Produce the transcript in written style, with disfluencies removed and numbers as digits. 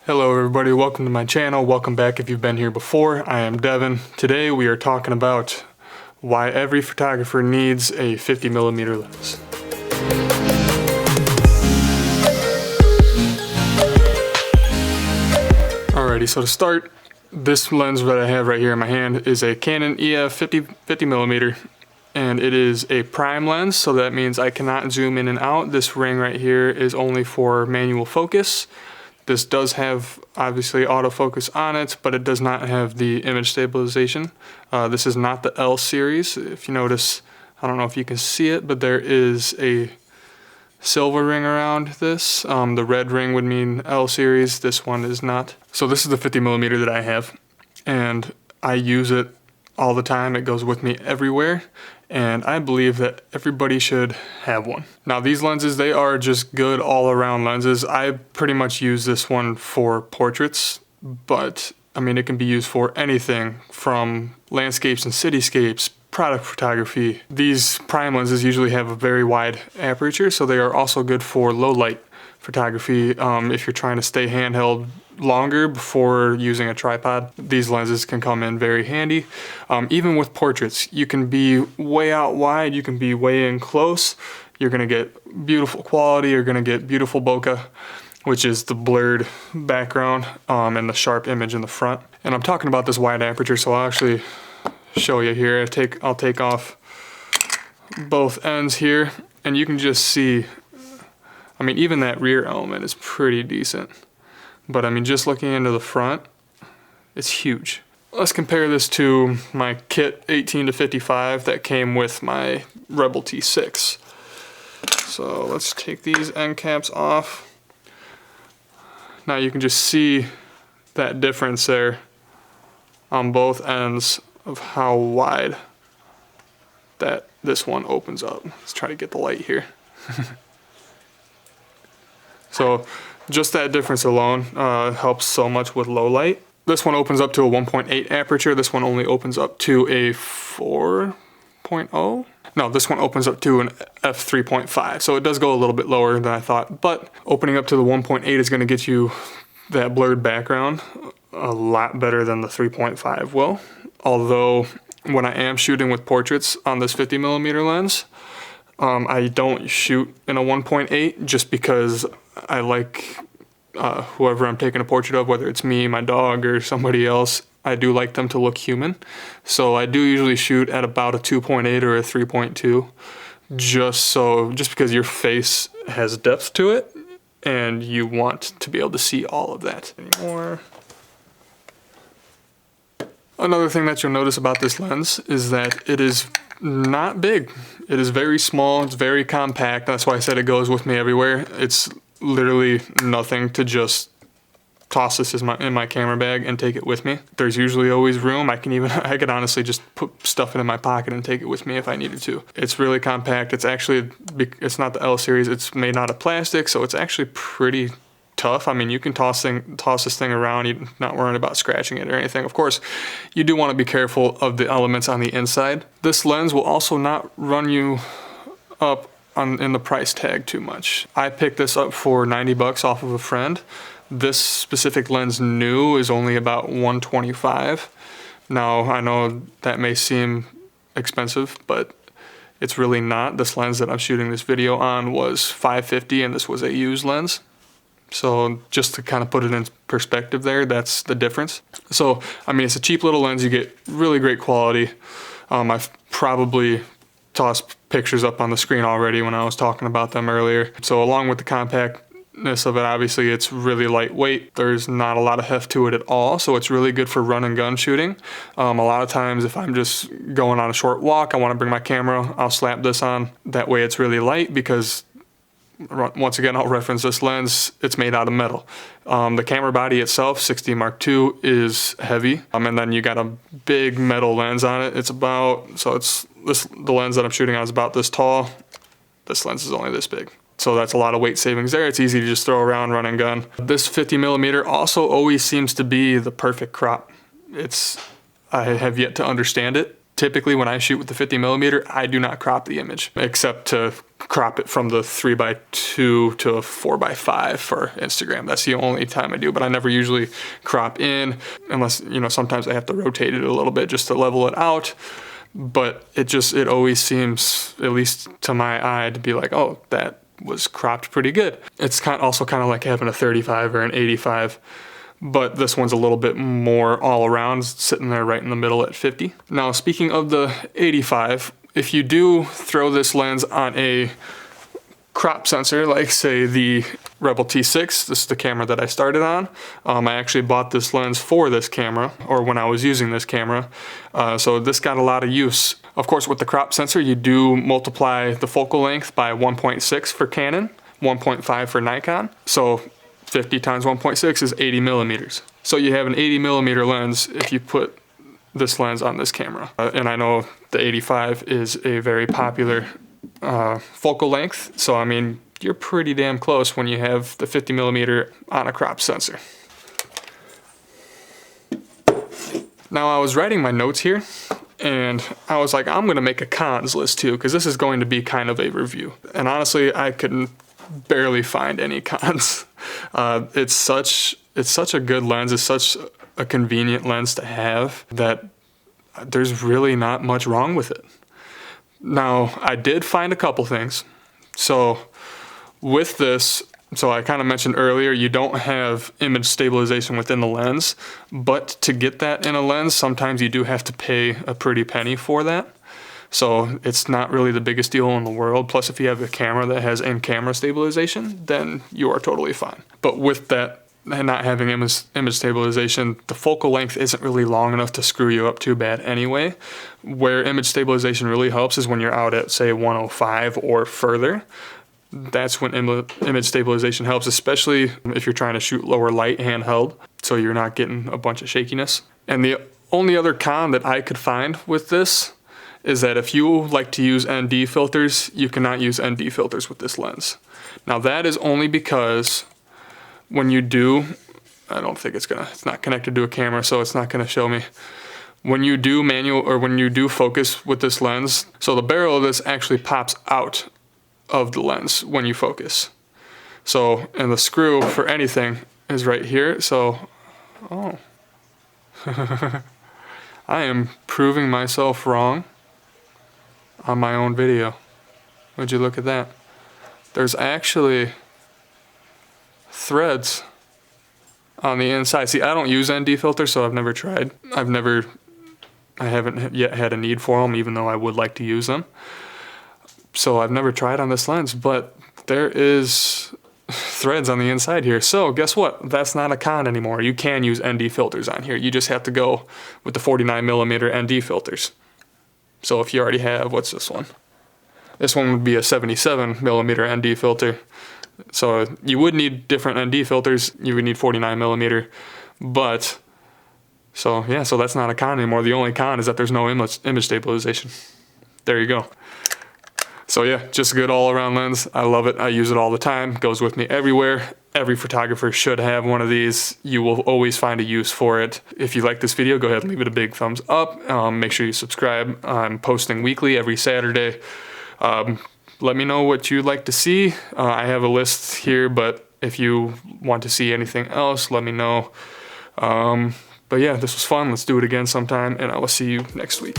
Hello everybody, welcome to my channel. Welcome back if you've been here before. I am Devin. Today we are talking about why every photographer needs a 50mm lens. Alrighty, so to start, this lens that I have right here in my hand is a Canon EF 50mm, and it is a prime lens, so that means I cannot zoom in and out. This ring right here is only for manual focus. This does have, obviously, autofocus on it, but it does not have the image stabilization. This is not the L series. If you notice, I don't know if you can see it, but there is a silver ring around this. The red ring would mean L series. This one is not. So this is the 50mm that I have, and I use it all the time. It goes with me everywhere, and I believe that everybody should have one. Now these lenses, they are just good all-around lenses. I pretty much use this one for portraits, but I mean it can be used for anything from landscapes and cityscapes, product photography. These prime lenses usually have a very wide aperture, so they are also good for low light photography. If you're trying to stay handheld longer before using a tripod, these lenses can come in very handy. Even with portraits, you can be way out wide, you can be way in close. You're gonna get beautiful quality, you're gonna get beautiful bokeh, which is the blurred background and the sharp image in the front. And I'm talking about this wide aperture, so I'll actually show you here. I'll take off both ends here, and you can just see, I mean, even that rear element is pretty decent. But I mean, just looking into the front, it's huge. Let's compare this to my kit 18 to 55 that came with my Rebel T6. So let's take these end caps off. Now you can just see that difference there on both ends of how wide that this one opens up. Let's try to get the light here. So just that difference alone helps so much with low light. This one opens up to a 1.8 aperture. This one only opens up to a 4.0. No, this one opens up to an f3.5. So it does go a little bit lower than I thought, but opening up to the 1.8 is going to get you that blurred background a lot better than the 3.5 will. Although when I am shooting with portraits on this 50mm lens, I don't shoot in a 1.8 just because I like whoever I'm taking a portrait of, whether it's me, my dog, or somebody else, I do like them to look human. So I do usually shoot at about a 2.8 or a 3.2, just because your face has depth to it and you want to be able to see all of that anymore. Another thing that you'll notice about this lens is that it is not big. It is very small, it's very compact. That's why I said it goes with me everywhere. It's literally nothing to just toss this in my camera bag and take it with me. There's usually always room. I could honestly just put stuff in my pocket and take it with me if I needed to. It's really compact. It's not the L series. It's made out of plastic, so it's actually pretty tough. I mean, you can toss this thing around, you're not worrying about scratching it or anything. Of course, you do want to be careful of the elements on the inside. This lens will also not run you up in the price tag too much. I picked this up for 90 bucks off of a friend. This specific lens new is only about 125. Now, I know that may seem expensive, but it's really not. This lens that I'm shooting this video on was $550, and this was a used lens. So just to kind of put it in perspective there, that's the difference. So, I mean, it's a cheap little lens. You get really great quality. I've probably tossed pictures up on the screen already when I was talking about them earlier. So along with the compactness of it, obviously it's really lightweight. There's not a lot of heft to it at all. So it's really good for run and gun shooting. A lot of times if I'm just going on a short walk, I want to bring my camera, I'll slap this on. That way it's really light because, once again, I'll reference this lens, it's made out of metal. The camera body itself, 6D Mark II, is heavy. And then you got a big metal lens on it. The lens that I'm shooting on is about this tall. This lens is only this big. So that's a lot of weight savings there. It's easy to just throw around, run and gun. This 50mm also always seems to be the perfect crop. I have yet to understand it. typically when I shoot with the 50mm, I do not crop the image, except to crop it from the 3x2 to a 4x5 for Instagram. That's the only time I do, but I never usually crop in unless, you know, sometimes I have to rotate it a little bit just to level it out. But it always seems, at least to my eye, to be like, oh, that was cropped pretty good. It's also kind of like having a 35 or an 85. But this one's a little bit more all around, sitting there right in the middle at 50. Now, speaking of the 85, if you do throw this lens on a crop sensor, like say the Rebel T6, this is the camera that I started on. I actually bought this lens for this camera, or when I was using this camera. So this got a lot of use. Of course, with the crop sensor, you do multiply the focal length by 1.6 for Canon, 1.5 for Nikon. So 50 times 1.6 is 80mm. So you have an 80mm lens if you put this lens on this camera. And I know the 85 is a very popular focal length. So I mean, you're pretty damn close when you have the 50mm on a crop sensor. Now I was writing my notes here and I was like, I'm gonna make a cons list too, because this is going to be kind of a review. And honestly, I couldn't barely find any cons. It's such a good lens. It's such a convenient lens to have that there's really not much wrong with it. Now, I did find a couple things. So with this, so I kind of mentioned earlier, you don't have image stabilization within the lens, but to get that in a lens, sometimes you do have to pay a pretty penny for that. So it's not really the biggest deal in the world. Plus, if you have a camera that has in-camera stabilization, then you are totally fine. But with that, and not having image stabilization, the focal length isn't really long enough to screw you up too bad anyway. Where image stabilization really helps is when you're out at, say, 105 or further. That's when image stabilization helps, especially if you're trying to shoot lower light handheld, so you're not getting a bunch of shakiness. And the only other con that I could find with this is that if you like to use ND filters, you cannot use ND filters with this lens. Now that is only because when you do, I don't think it's not connected to a camera, so it's not gonna show me. When you do when you do focus with this lens, so the barrel of this actually pops out of the lens when you focus. So, and the screw for anything is right here, so, oh. I am proving myself wrong on my own video. Would you look at that? There's actually threads on the inside. See, I don't use ND filters, so I've never tried. I haven't yet had a need for them, even though I would like to use them. So I've never tried on this lens, but there is threads on the inside here. So guess what? That's not a con anymore. You can use ND filters on here. You just have to go with the 49mm ND filters. So if you already have, what's this one? This one would be a 77mm ND filter. So you would need different ND filters. You would need 49mm, but so yeah, so that's not a con anymore. The only con is that there's no image stabilization. There you go. So yeah, just a good all-around lens. I love it. I use it all the time. Goes with me everywhere. Every photographer should have one of these. You will always find a use for it. If you like this video, go ahead and leave it a big thumbs up. Make sure you subscribe. I'm posting weekly every Saturday. Let me know what you'd like to see. I have a list here, but if you want to see anything else, let me know. But yeah, this was fun. Let's do it again sometime, and I will see you next week.